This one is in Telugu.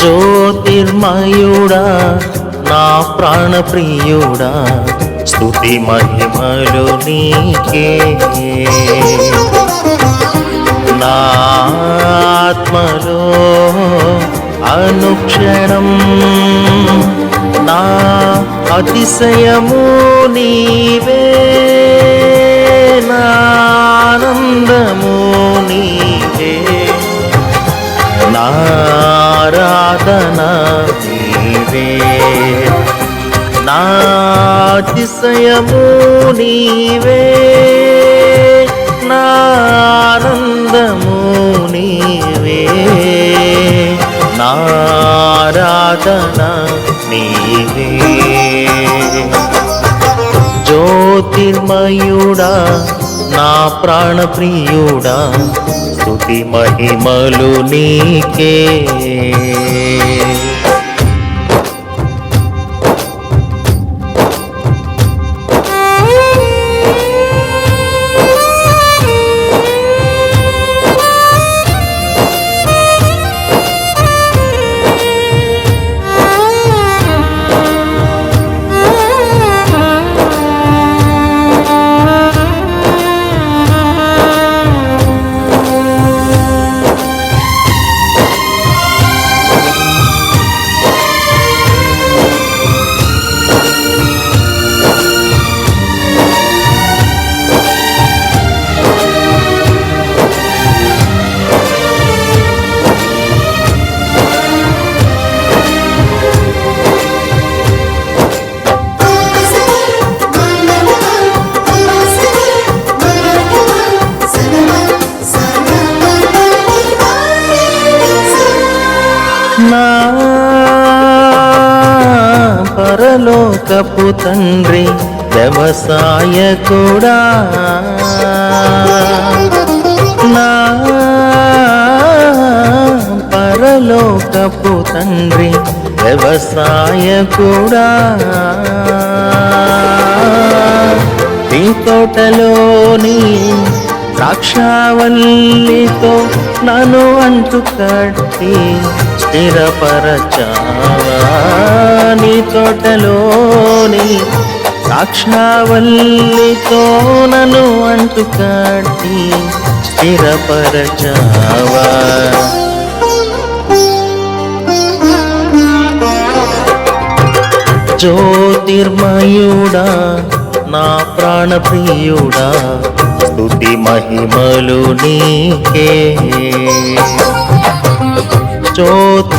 జ్యోతిర్మయుడా నా ప్రాణప్రియుడా స్తుతి మహిమలు నీకే నా ఆత్మలో అనుక్షణం నా అతిశయము నీవే నా ఆనందము నీవే నా ఆరాధన నీవే నా అతిశయము నీవే నా ఆనందము నీవే నా ఆరాధన నీవే జ్యోతిర్మయుడా నా ప్రాణప్రియుడా స్తుతి మహిమలు నీకే నా పరలోకపు తండ్రి వ్యవసాయకుడా నా పరలోకపు తండ్రి వ్యవసాయకుడా నీ తోటలోని ద్రాక్షావల్లితో నన్ను అంటు కట్టి స్థిరపరచావా నీ తోటలోని ద్రాక్షావల్లితో నన్ను అంటు కట్టి స్థిరపరచావా జ్యోతిర్మయుడా నా ప్రాణప్రియుడా స్తుతి మహిమలు నీకే జ్యోతి